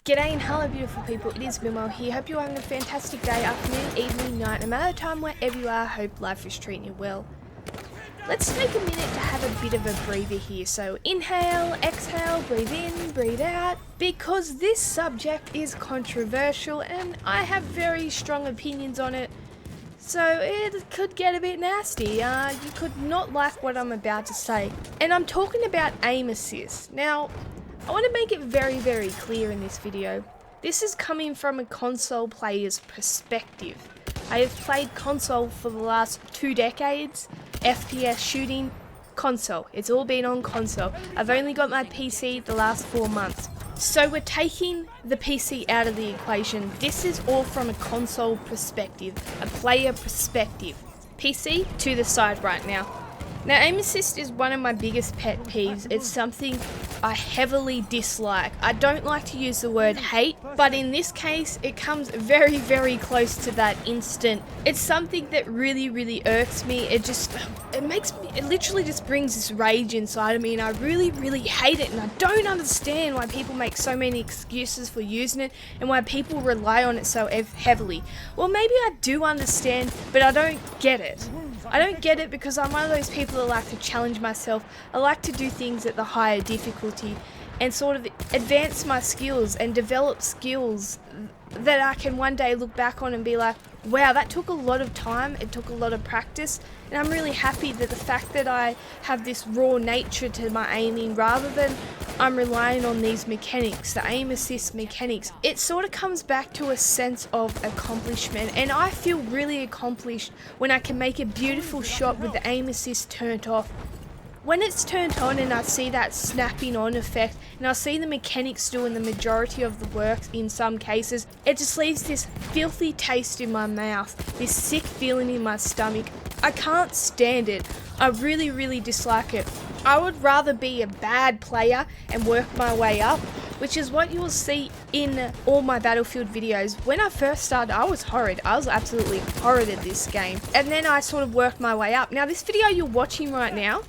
G'day and hello beautiful people, it is Mimo here. Hope you're having a fantastic day, afternoon, evening, night, no matter the time wherever you are. Hope life is treating you well. Let's take a minute to have a bit of a breather here. So inhale, exhale, breathe in, breathe out. Because this subject is controversial and I have very strong opinions on it. So it could get a bit nasty. You could not like what I'm about to say. And I'm talking about aim assist. Now, I want to make it very, very clear in this video. This is coming from a console player's perspective. I have played console for the last 2 decades. FPS shooting, console. It's all been on console. I've only got my PC the last 4 months. So we're taking the PC out of the equation. This is all from a console perspective, a player perspective. PC to the side right now. Now, aim assist is one of my biggest pet peeves. It's something I heavily dislike. I don't like to use the word hate, but in this case, it comes very, very close to that instant. It's something that really, really irks me. It literally just brings this rage inside of me, and I really, really hate it, and I don't understand why people make so many excuses for using it, and why people rely on it so heavily. Well, maybe I do understand, but I don't get it. I don't get it because I'm one of those people that like to challenge myself. I like to do things at the higher difficulty and sort of advance my skills and develop skills that I can one day look back on and be like, wow, that took a lot of time, it took a lot of practice, and I'm really happy that the fact that I have this raw nature to my aiming rather than I'm relying on these mechanics, the aim assist mechanics. It sort of comes back to a sense of accomplishment, and I feel really accomplished when I can make a beautiful shot with the aim assist turned off. When it's turned on and I see that snapping on effect and I see the mechanics doing the majority of the work in some cases, it just leaves this filthy taste in my mouth, this sick feeling in my stomach. I can't stand it. I really, really dislike it. I would rather be a bad player and work my way up, which is what you will see in all my Battlefield videos. When I first started, I was horrid. I was absolutely horrid at this game. And then I sort of worked my way up. Now, this video you're watching right now,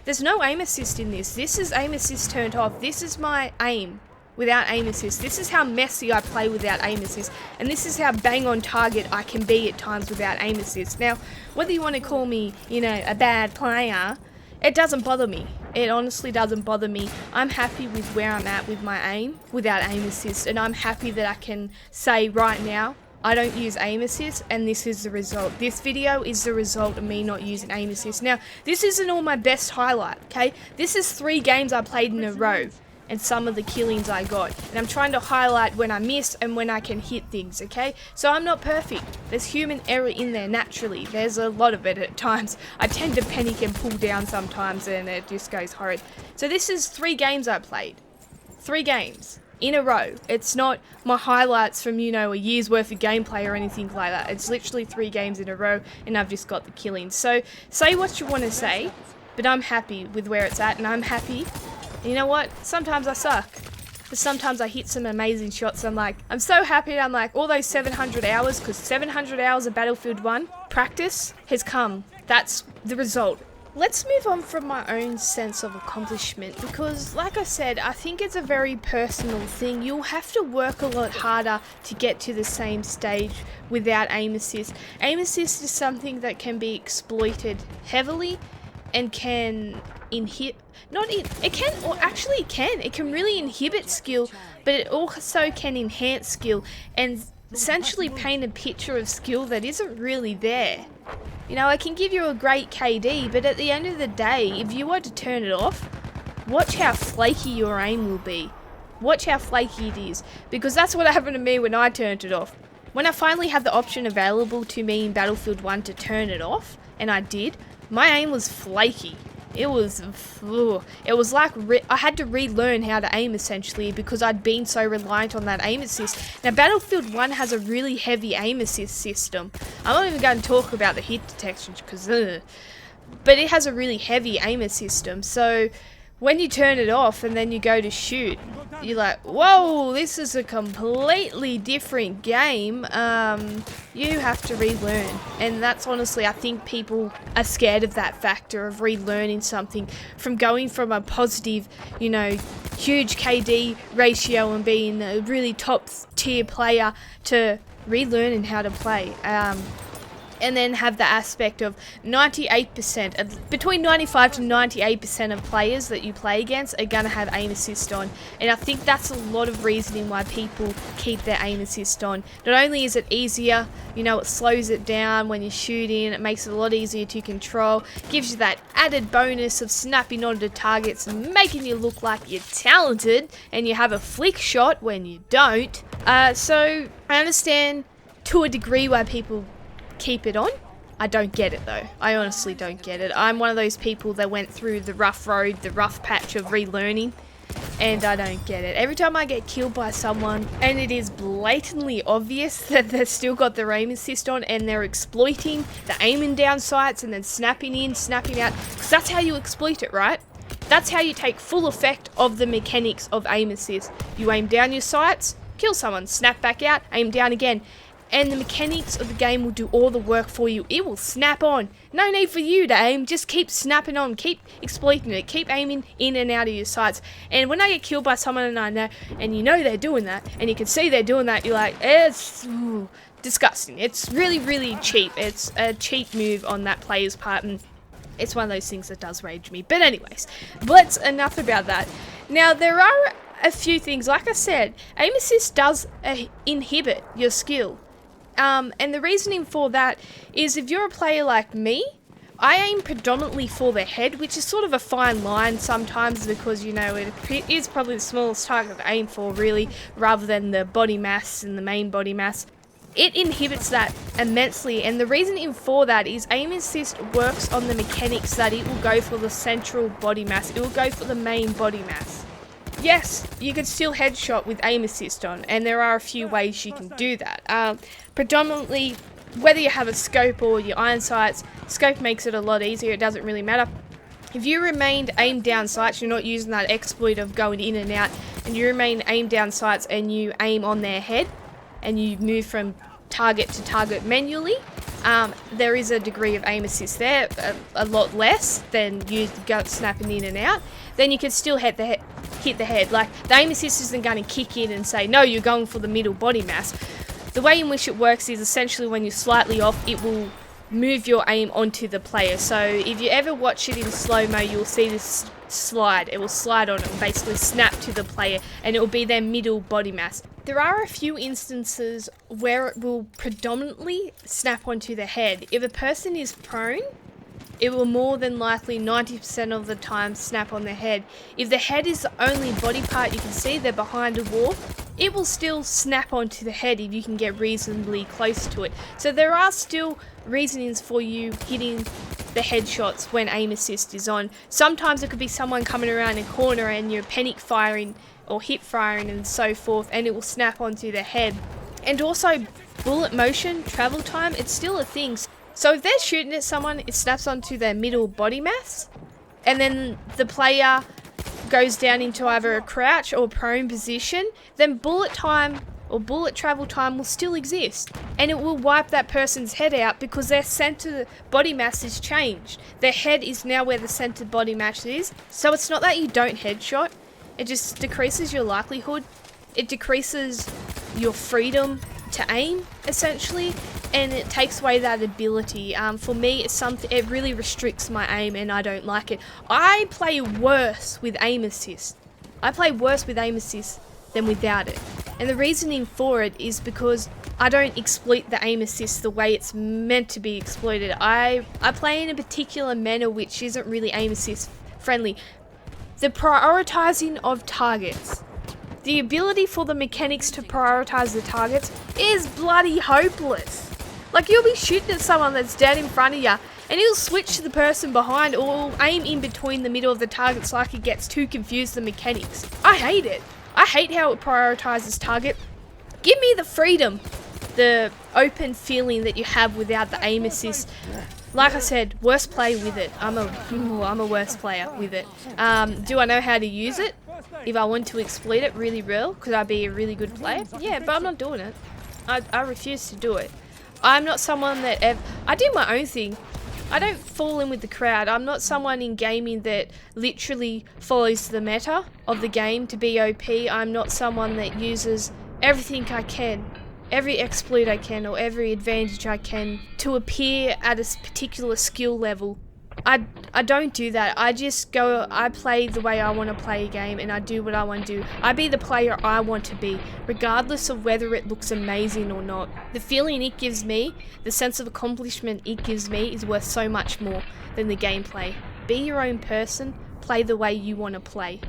there's no aim assist in this. This is aim assist turned off. This is my aim without aim assist. This is how messy I play without aim assist. And this is how bang on target I can be at times without aim assist. Now, whether you want to call me, a bad player, it doesn't bother me. It honestly doesn't bother me. I'm happy with where I'm at with my aim without aim assist, and I'm happy that I can say right now I don't use aim assist, and this is the result. This video is the result of me not using aim assist. Now, this isn't all my best highlight, okay? This is 3 games I played in a row and some of the killings I got, and I'm trying to highlight when I miss and when I can hit things, okay? So I'm not perfect. There's human error in there naturally. There's a lot of it at times. I tend to panic and pull down sometimes and it just goes horrid. So this is 3 games I played. 3 games in a row. It's not my highlights from, a year's worth of gameplay or anything like that. It's literally 3 games in a row and I've just got the killings. So say what you want to say, but I'm happy with where it's at, and I'm happy. You know what? Sometimes I suck. But sometimes I hit some amazing shots. I'm so happy. I'm like, all those 700 hours, because 700 hours of Battlefield 1 practice has come. That's the result. Let's move on from my own sense of accomplishment, because like I said, I think it's a very personal thing. You'll have to work a lot harder to get to the same stage without aim assist. Aim assist is something that can be exploited heavily and can it can really inhibit skill, but it also can enhance skill and essentially paint a picture of skill that isn't really there. I can give you a great KD, but at the end of the day, if you were to turn it off, watch how flaky your aim will be. Watch how flaky it is, because that's what happened to me when I turned it off. When I finally had the option available to me in Battlefield 1 to turn it off, and I did, my aim was flaky. It was like I had to relearn how to aim essentially, because I'd been so reliant on that aim assist. Now, Battlefield 1 has a really heavy aim assist system. I'm not even going to talk about the hit detection because, but it has a really heavy aim assist system. So when you turn it off and then you go to shoot, you're like, whoa, this is a completely different game. You have to relearn. And that's honestly, I think people are scared of that factor of relearning something, from going from a positive, you know, huge KD ratio and being a really top tier player to relearning how to play. And then have the aspect of 98%, between 95 to 98% of players that you play against are going to have aim assist on. And I think that's a lot of reasoning why people keep their aim assist on. Not only is it easier, you know, it slows it down when you're shooting, it makes it a lot easier to control, gives you that added bonus of snapping onto targets and making you look like you're talented and you have a flick shot when you don't. So I understand to a degree why people keep it on. I don't get it though. I honestly don't get it. I'm one of those people that went through the rough road, the rough patch of relearning, and I don't get it. Every time I get killed by someone and it is blatantly obvious that they've still got their aim assist on and they're exploiting the aiming down sights and then snapping in, snapping out, because that's how you exploit it, right? That's how you take full effect of the mechanics of aim assist. You aim down your sights, kill someone, snap back out, aim down again. And the mechanics of the game will do all the work for you. It will snap on. No need for you to aim. Just keep snapping on. Keep exploiting it. Keep aiming in and out of your sights. And when I get killed by someone and I know, and you know they're doing that, and you can see they're doing that, you're like, it's disgusting. It's really, really cheap. It's a cheap move on that player's part, and it's one of those things that does rage me. But anyways, let's enough about that. Now, there are a few things. Like I said, aim assist does inhibit your skill. And the reasoning for that is, if you're a player like me, I aim predominantly for the head, which is sort of a fine line sometimes because, you know, it is probably the smallest target to aim for, really, rather than the body mass and the main body mass. It inhibits that immensely, and the reasoning for that is aim assist works on the mechanics that it will go for the central body mass. It will go for the main body mass. Yes, you can still headshot with aim assist on, and there are a few ways you can do that. Predominantly, whether you have a scope or your iron sights, scope makes it a lot easier. It doesn't really matter. If you remained aim down sights, you're not using that exploit of going in and out, and you remain aim down sights and you aim on their head, and you move from target to target manually, there is a degree of aim assist there, a lot less than you go snapping in and out. Then you can still hit the head. Like, the aim assist isn't going to kick in and say, no, you're going for the middle body mass. The way in which it works is essentially when you're slightly off, it will move your aim onto the player. So if you ever watch it in slow-mo, you'll see this slide. It will slide on and basically snap to the player, and it will be their middle body mass. There are a few instances where it will predominantly snap onto the head. If a person is prone, it will more than likely 90% of the time snap on the head. If the head is the only body part you can see, they're behind a wall, it will still snap onto the head if you can get reasonably close to it. So there are still reasonings for you hitting the headshots when aim assist is on. Sometimes it could be someone coming around a corner and you're panic firing or hip firing and so forth, and it will snap onto the head. And also, bullet motion, travel time, it's still a thing. So if they're shooting at someone, it snaps onto their middle body mass, and then the player goes down into either a crouch or prone position, then bullet time or bullet travel time will still exist, and it will wipe that person's head out because their center body mass is changed. Their head is now where the center body mass is. So it's not that you don't headshot, it just decreases your likelihood. It decreases your freedom to aim, essentially, and it takes away that ability. For me, it really restricts my aim, and I don't like it. I play worse with aim assist. I play worse with aim assist than without it. And the reasoning for it is because I don't exploit the aim assist the way it's meant to be exploited. I play in a particular manner which isn't really aim assist friendly. The prioritizing of targets. The ability for the mechanics to prioritize the targets is bloody hopeless. Like, you'll be shooting at someone that's dead in front of you, and he'll switch to the person behind or aim in between the middle of the targets like he gets too confused the mechanics. I hate it. I hate how it prioritizes target. Give me the freedom, the open feeling that you have without the aim assist Like I said, worst play with it. I'm a worst player with it. Do I know how to use it? If I want to exploit it really well, could I be a really good player? Yeah, but I'm not doing it. I refuse to do it. I'm not someone that I do my own thing. I don't fall in with the crowd. I'm not someone in gaming that literally follows the meta of the game to be OP. I'm not someone that uses everything I can, every exploit I can, or every advantage I can to appear at a particular skill level. I don't do that. I just go, I play the way I want to play a game, and I do what I want to do. I be the player I want to be, regardless of whether it looks amazing or not. The feeling it gives me, the sense of accomplishment it gives me, is worth so much more than the gameplay. Be your own person, play the way you want to play.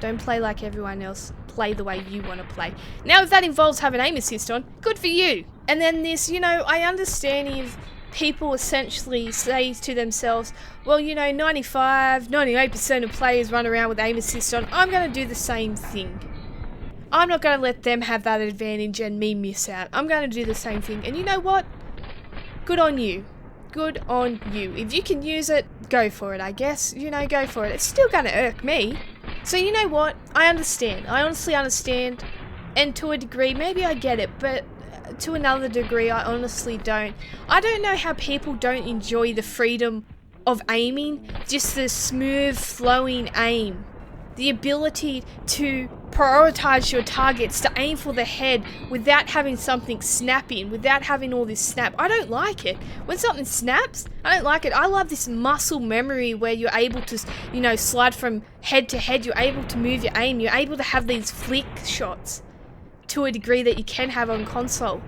Don't play like everyone else, play the way you want to play. Now if that involves having aim assist on, good for you. And then this, I understand if people essentially say to themselves, well, 98% of players run around with aim assist on, I'm going to do the same thing. I'm not going to let them have that advantage and me miss out. I'm going to do the same thing. And you know what? Good on you. Good on you. If you can use it, go for it, I guess. Go for it. It's still going to irk me. So you know what? I understand. I honestly understand. And to a degree, maybe I get it, but to another degree, I honestly don't. I don't know how people don't enjoy the freedom of aiming, just the smooth flowing aim. The ability to prioritize your targets, to aim for the head without having something snapping, without having all this snap. I don't like it. When something snaps, I don't like it. I love this muscle memory where you're able to, slide from head to head. You're able to move your aim. You're able to have these flick shots to a degree that you can have on console.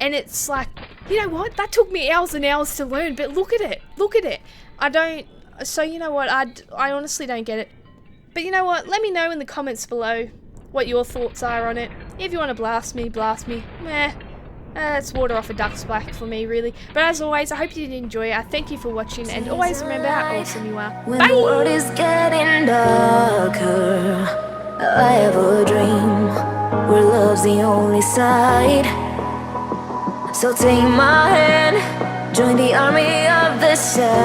And it's like, you know what? That took me hours and hours to learn, but look at it. Look at it. I don't... So you know what? I honestly don't get it. But you know what? Let me know in the comments below what your thoughts are on it. If you want to blast me, blast me. Meh. It's water off a duck's back for me, really. But as always, I hope you did enjoy it. I thank you for watching, and always remember how awesome you are. When Bye! the world is getting darker, I have a dream where love's the only side. So take my hand, join the army of the shadows.